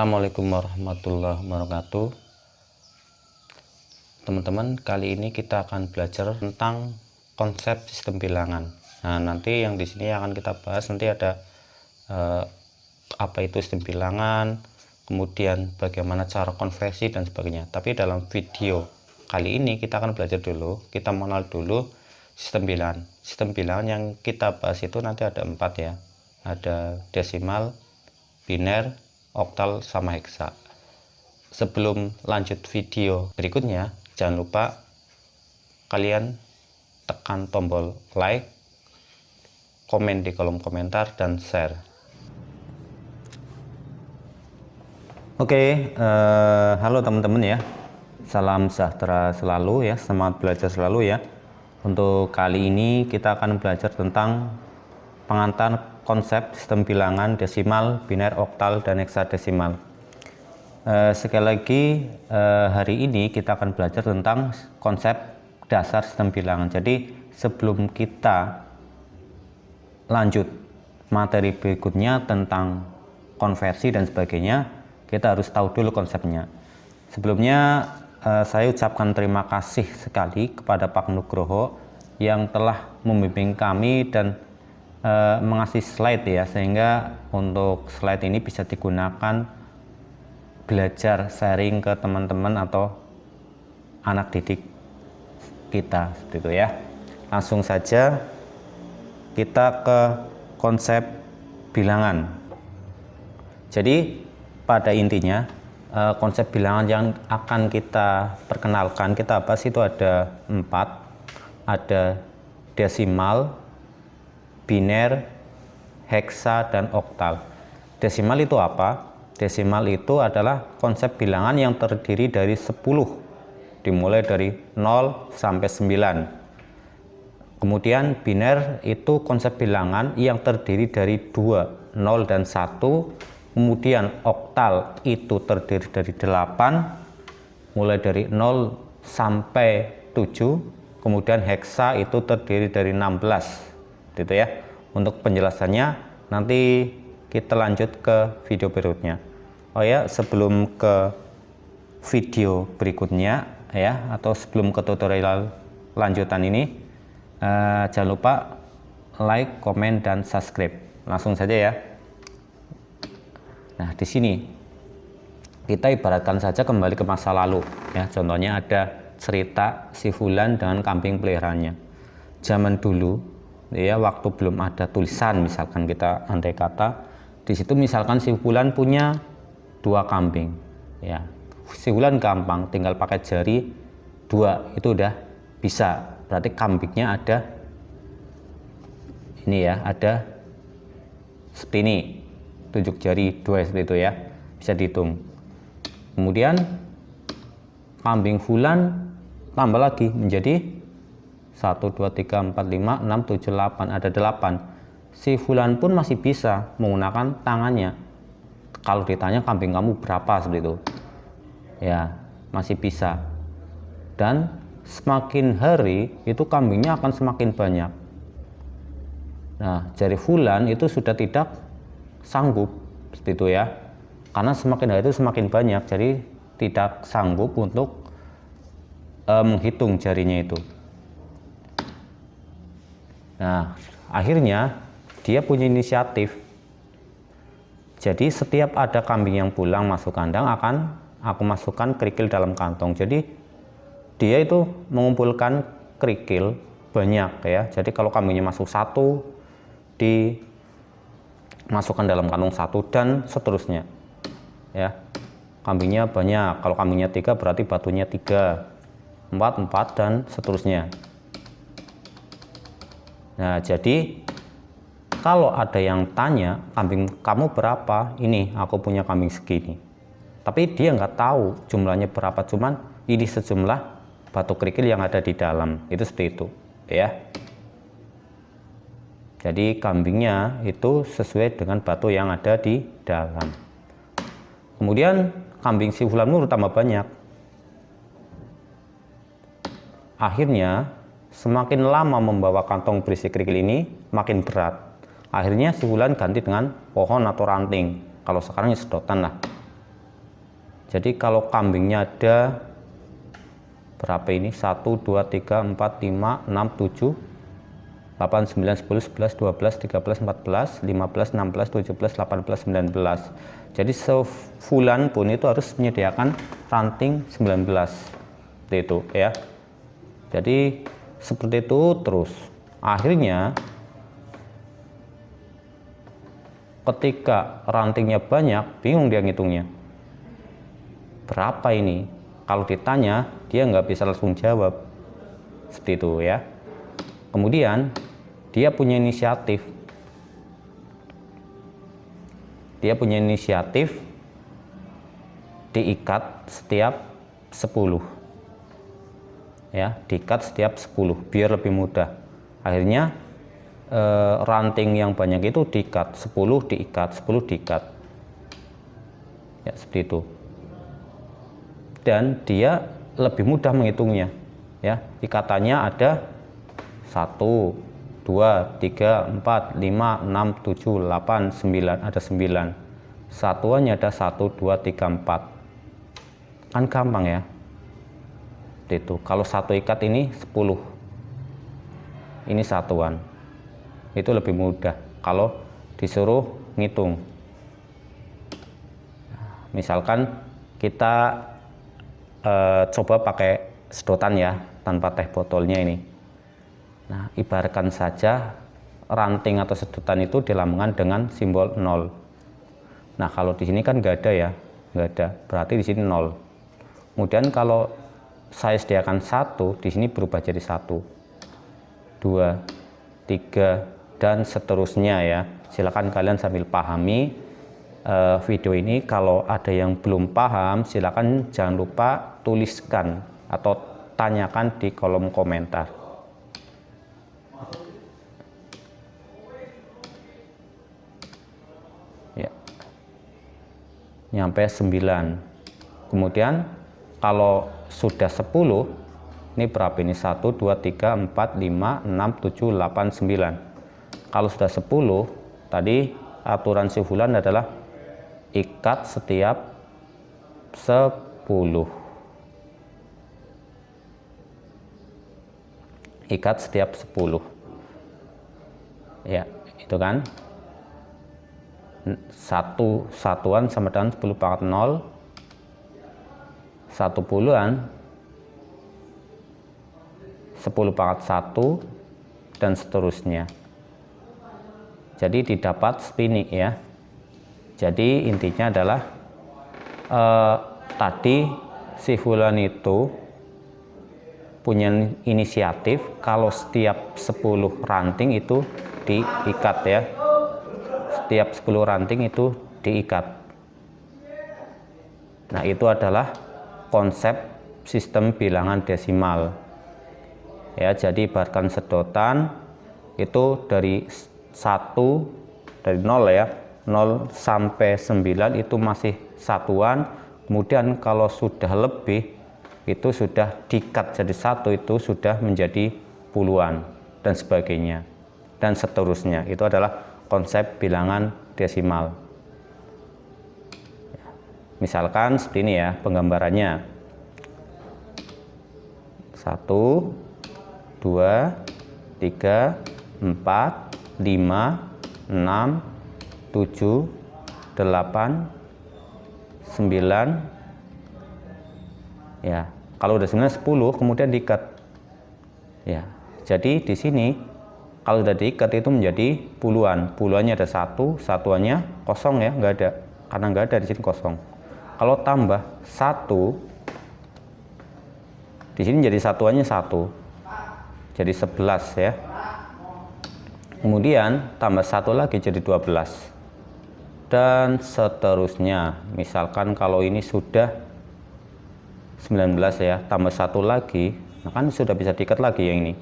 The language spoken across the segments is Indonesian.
Assalamualaikum warahmatullahi wabarakatuh. Teman-teman, kali ini kita akan belajar tentang konsep sistem bilangan. Nah, nanti yang di sini akan kita bahas nanti ada apa itu sistem bilangan, kemudian bagaimana cara konversi dan sebagainya. Tapi dalam video kali ini kita akan belajar dulu, kita mengenal dulu sistem bilangan. Sistem bilangan yang kita bahas itu nanti ada 4 ya. Ada desimal, biner, oktal, sama heksa. Sebelum lanjut video berikutnya, jangan lupa kalian tekan tombol like, komen di kolom komentar, dan share. Oke, halo teman-teman ya. Salam sejahtera selalu ya, semangat belajar selalu ya. Untuk kali ini kita akan belajar tentang pengantar konsep sistem bilangan desimal, biner, oktal, dan heksadesimal. Sekali lagi, hari ini kita akan belajar tentang konsep dasar sistem bilangan. Jadi sebelum kita lanjut materi berikutnya tentang konversi dan sebagainya, kita harus tahu dulu konsepnya. Sebelumnya saya ucapkan terima kasih sekali kepada Pak Nugroho yang telah membimbing kami dan mengasih slide ya, sehingga untuk slide ini bisa digunakan belajar sharing ke teman-teman atau anak didik kita seperti itu ya. Langsung saja kita ke konsep bilangan. Jadi pada intinya konsep bilangan yang akan kita perkenalkan, kita bahas itu ada 4. Ada desimal, biner, heksa, dan oktal. Desimal itu apa? Desimal itu adalah konsep bilangan yang terdiri dari 10, dimulai dari 0 sampai 9. Kemudian biner itu konsep bilangan yang terdiri dari 2, 0 dan 1. Kemudian oktal itu terdiri dari 8, mulai dari 0 sampai 7. Kemudian heksa itu terdiri dari 16. Gitu ya. Untuk penjelasannya nanti kita lanjut ke video berikutnya. Oh ya, sebelum ke video berikutnya ya, atau sebelum ke tutorial lanjutan ini, jangan lupa like, komen, dan subscribe. Langsung saja ya. Nah, di sini kita ibaratkan saja kembali ke masa lalu ya. Contohnya ada cerita si Fulan dengan kambing peliharaannya. Zaman dulu ya, waktu belum ada tulisan, misalkan kita andai kata di situ misalkan si Fulan punya 2 kambing ya. Si Fulan gampang tinggal pakai jari 2 itu udah bisa, berarti kambingnya ada ini ya, ada seperti ini, tunjuk jari 2 seperti itu ya, bisa dihitung. Kemudian kambing Fulan tambah lagi menjadi 1, 2, 3, 4, 5, 6, 7, 8, ada 8. Si Fulan pun masih bisa menggunakan tangannya. Kalau ditanya kambing kamu berapa seperti itu ya, masih bisa. Dan semakin hari itu kambingnya akan semakin banyak. Nah, jari Fulan itu sudah tidak sanggup seperti itu ya, karena semakin hari itu semakin banyak, jadi tidak sanggup untuk menghitung jarinya itu. Nah, akhirnya dia punya inisiatif. Jadi setiap ada kambing yang pulang masuk kandang, akan aku masukkan kerikil dalam kantong. Jadi dia itu mengumpulkan kerikil banyak ya. Jadi kalau kambingnya masuk 1, dimasukkan dalam kantong 1, dan seterusnya ya. Kambingnya banyak, kalau kambingnya 3 berarti batunya 3, 4, dan seterusnya. Nah, jadi kalau ada yang tanya kambing kamu berapa, ini aku punya kambing segini, tapi dia nggak tahu jumlahnya berapa, cuman ini sejumlah batu kerikil yang ada di dalam, itu seperti itu ya. Jadi kambingnya itu sesuai dengan batu yang ada di dalam. Kemudian kambing si Fulan Nur tambah banyak. Akhirnya semakin lama membawa kantong berisi kerikil ini makin berat. Akhirnya si Fulan ganti dengan pohon atau ranting. Kalau sekarang ya sedotan lah. Jadi kalau kambingnya ada berapa ini? 1, 2, 3, 4, 5, 6, 7, 8, 9, 10, 11, 12, 13, 14, 15, 16, 17, 18, 19. Jadi sebulan pun itu harus menyediakan ranting 19. Seperti itu ya. Jadi seperti itu terus. Akhirnya ketika rantingnya banyak, bingung dia ngitungnya. Berapa ini? Kalau ditanya, dia nggak bisa langsung jawab. Seperti itu ya. Kemudian dia punya inisiatif. Dia punya inisiatif diikat setiap 10. Ya, diikat setiap 10 biar lebih mudah. Akhirnya ranting yang banyak itu diikat, 10 diikat, 10 diikat. Ya, seperti itu. Dan dia lebih mudah menghitungnya. Ya, ikatannya ada 1, 2, 3, 4, 5, 6, 7, 8, 9, ada 9. Satuannya ada 1, 2, 3, 4. Kan gampang ya. Itu kalau satu ikat ini 10. Ini satuan. Itu lebih mudah kalau disuruh ngitung. Misalkan kita coba pakai sedotan ya, tanpa teh botolnya ini. Nah, ibaratkan saja ranting atau sedotan itu dilambangkan dengan simbol 0. Nah, kalau di sini kan nggak ada ya, nggak ada, berarti di sini 0. Kemudian kalau saya sediakan 1, di sini berubah jadi 1, 2, 3, dan seterusnya ya. Silakan kalian sambil pahami video ini. Kalau ada yang belum paham, silakan jangan lupa tuliskan atau tanyakan di kolom komentar. Ya. Nyampe 9. Kemudian kalau sudah 10, ini berapa ini? 1, 2, 3, 4, 5, 6, 7, 8, 9. Kalau sudah 10, tadi aturan si bulan adalah ikat setiap 10. Ikat setiap 10. Ya, itu kan. Satuan sama dengan 10 pangkat 0. 1 puluhan 10 pangkat 1 dan seterusnya. Jadi didapat spinning ya. Jadi intinya adalah tadi si fulan itu punya inisiatif kalau setiap 10 ranting itu diikat ya. Setiap 10 ranting itu diikat. Nah, itu adalah konsep sistem bilangan desimal. Ya, jadi ibaratkan sedotan itu dari 1 dari 0 ya. 0 sampai 9 itu masih satuan. Kemudian kalau sudah lebih itu sudah diikat jadi 1, itu sudah menjadi puluhan dan sebagainya dan seterusnya. Itu adalah konsep bilangan desimal. Misalkan seperti ini ya penggambarannya. 1, 2, 3, 4, 5, 6, 7, 8, 9. Ya, kalau udah 9, 10 kemudian diikat. Ya, jadi di sini kalau sudah diikat itu menjadi puluhan. Puluhannya ada 1, satuannya kosong ya, nggak ada. Karena nggak ada di sini kosong. Kalau tambah 1, di sini jadi satuannya 1. Jadi 11 ya. Kemudian tambah 1 lagi jadi 12. Dan seterusnya. Misalkan kalau ini sudah 19 ya, tambah 1 lagi, nah kan sudah bisa diikat lagi yang ini.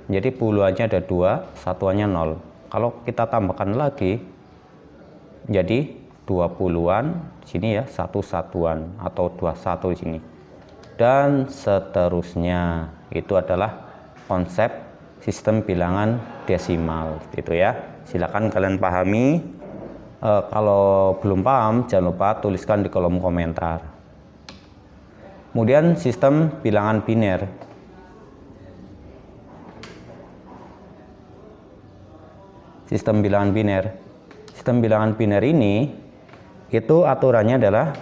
Jadi puluhannya ada 2, satuannya 0. Kalau kita tambahkan lagi jadi 20-an di sini ya, 1 satuan atau 21 di sini. Dan seterusnya. Itu adalah konsep sistem bilangan desimal itu ya. Silakan kalian pahami Kalau belum paham, jangan lupa tuliskan di kolom komentar. Kemudian sistem bilangan biner. Sistem bilangan biner. Sistem bilangan biner ini itu aturannya adalah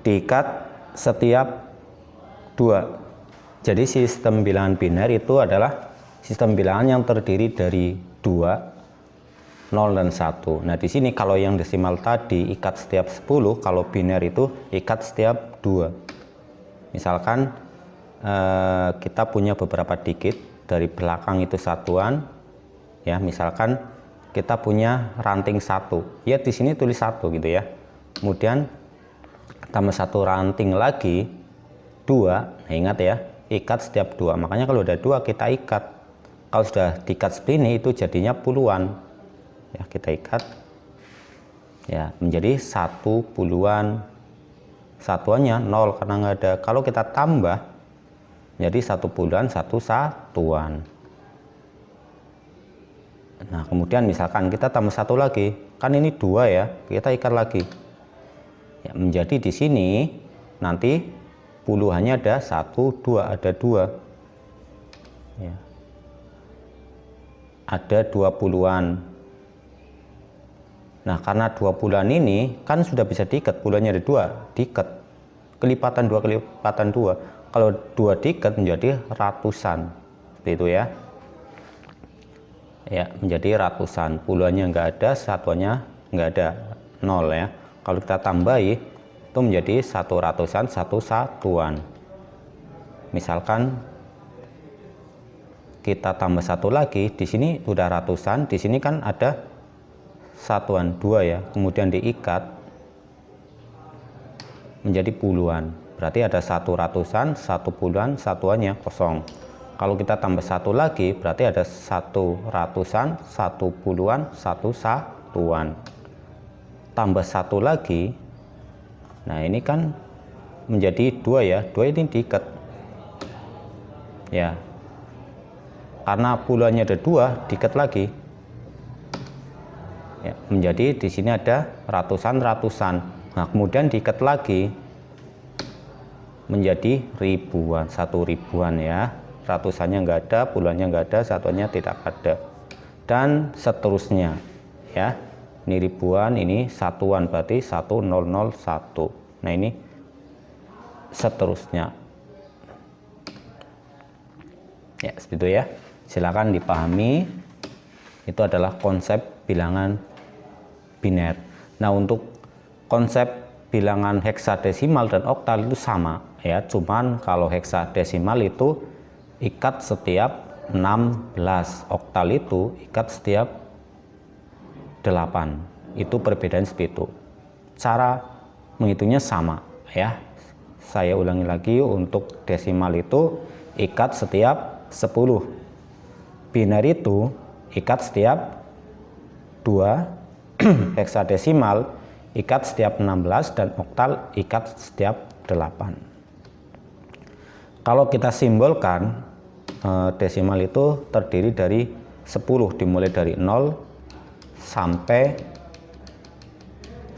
diikat setiap 2. Jadi sistem bilangan biner itu adalah sistem bilangan yang terdiri dari 2, 0 dan 1. Nah, di sini kalau yang desimal tadi ikat setiap 10, kalau biner itu ikat setiap 2. Misalkan kita punya beberapa digit, dari belakang itu satuan. Ya, misalkan kita punya ranting 1. Ya, di sini tulis 1 gitu ya. Kemudian tambah 1 ranting lagi 2. Nah, ingat ya, ikat setiap 2. Makanya kalau udah 2 kita ikat. Kalau sudah diikat seperti ini itu jadinya puluhan. Ya, kita ikat. Ya, menjadi 1 puluhan. Satuannya 0 karena nggak ada. Kalau kita tambah jadi 1 puluhan 1 satuan. Nah, kemudian misalkan kita tambah 1 lagi, kan ini 2 ya, kita ikat lagi. Ya, menjadi di sini nanti puluhannya ada 1, 2, ada 2. Ya. Ada 20-an. Nah, karena 20-an ini kan sudah bisa diikat, puluhannya ada 2, diikat. Kelipatan 2, kelipatan 2. Kalau 2 diikat menjadi ratusan. Seperti itu ya. Ya, menjadi ratusan. Puluhannya nggak ada, satuannya nggak ada, 0 ya. Kalau kita tambahi itu menjadi 1 ratusan, 1 satuan. Misalkan kita tambah 1 lagi, di sini udah ratusan, di sini kan ada satuan 2 ya, kemudian diikat menjadi puluhan. Berarti ada 1 ratusan, 1 puluhan, satuannya kosong. Kalau kita tambah 1 lagi, berarti ada 1 ratusan, 1 puluhan, 1 satuan. Tambah 1 lagi, nah ini kan menjadi 2 ya, 2 ini diikat. Ya, karena puluhannya ada 2, diikat lagi. Ya, menjadi di sini ada ratusan-ratusan. Nah, kemudian diikat lagi menjadi ribuan, 1 ribuan ya. Ratusannya nggak ada, puluhannya nggak ada, satuannya tidak ada. Dan seterusnya ya. Ini ribuan, ini satuan, berarti 1001. Nah, ini seterusnya. Ya, seperti itu ya. Silakan dipahami. Itu adalah konsep bilangan biner. Nah, untuk konsep bilangan heksadesimal dan oktal itu sama ya, cuman kalau heksadesimal itu ikat setiap 16, oktal itu ikat setiap 8. Itu perbedaan seperti itu. Cara menghitungnya sama ya. Saya ulangi lagi, untuk desimal itu ikat setiap 10. Biner itu ikat setiap 2, heksadesimal ikat setiap 16, dan oktal ikat setiap 8. Kalau kita simbolkan, desimal itu terdiri dari 10, dimulai dari 0 sampai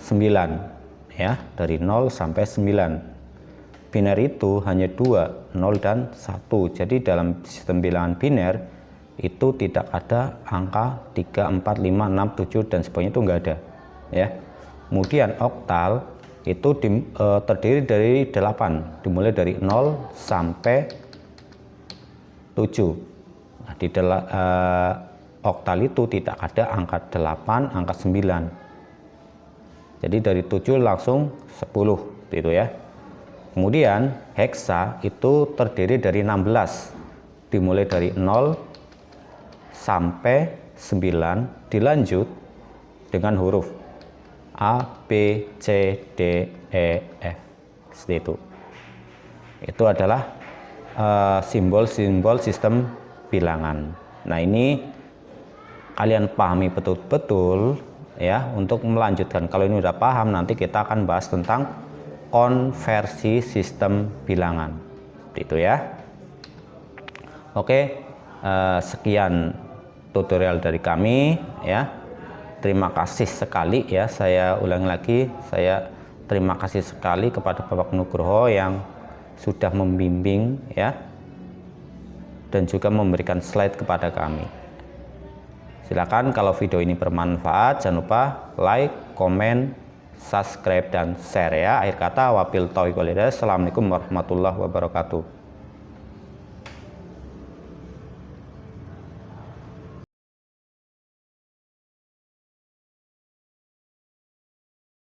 9 ya, dari 0 sampai 9. Biner itu hanya 2, 0 dan 1. Jadi dalam sistem bilangan biner itu tidak ada angka 3, 4, 5, 6, 7 dan sebagainya, itu enggak ada ya. Kemudian oktal itu terdiri dari 8, dimulai dari 0 sampai 7. Nah, di oktal itu tidak ada angka 8, angka 9. Jadi dari 7 langsung 10 gitu ya. Kemudian heksa itu terdiri dari 16, dimulai dari 0 sampai 9, dilanjut dengan huruf A, B, C, D, E, F. Seperti itu. Itu adalah simbol-simbol sistem bilangan. Nah, ini kalian pahami betul-betul ya untuk melanjutkan. Kalau ini udah paham, nanti kita akan bahas tentang konversi sistem bilangan. Seperti itu ya. Oke, sekian tutorial dari kami ya. terima kasih sekali ya, saya ulangi lagi, saya terima kasih sekali kepada Bapak Nugroho yang sudah membimbing ya, dan juga memberikan slide kepada kami. Silakan kalau video ini bermanfaat, jangan lupa like, komen, subscribe, dan share ya. Akhir kata, wabil taufiq wal hidayah. Assalamualaikum warahmatullahi wabarakatuh.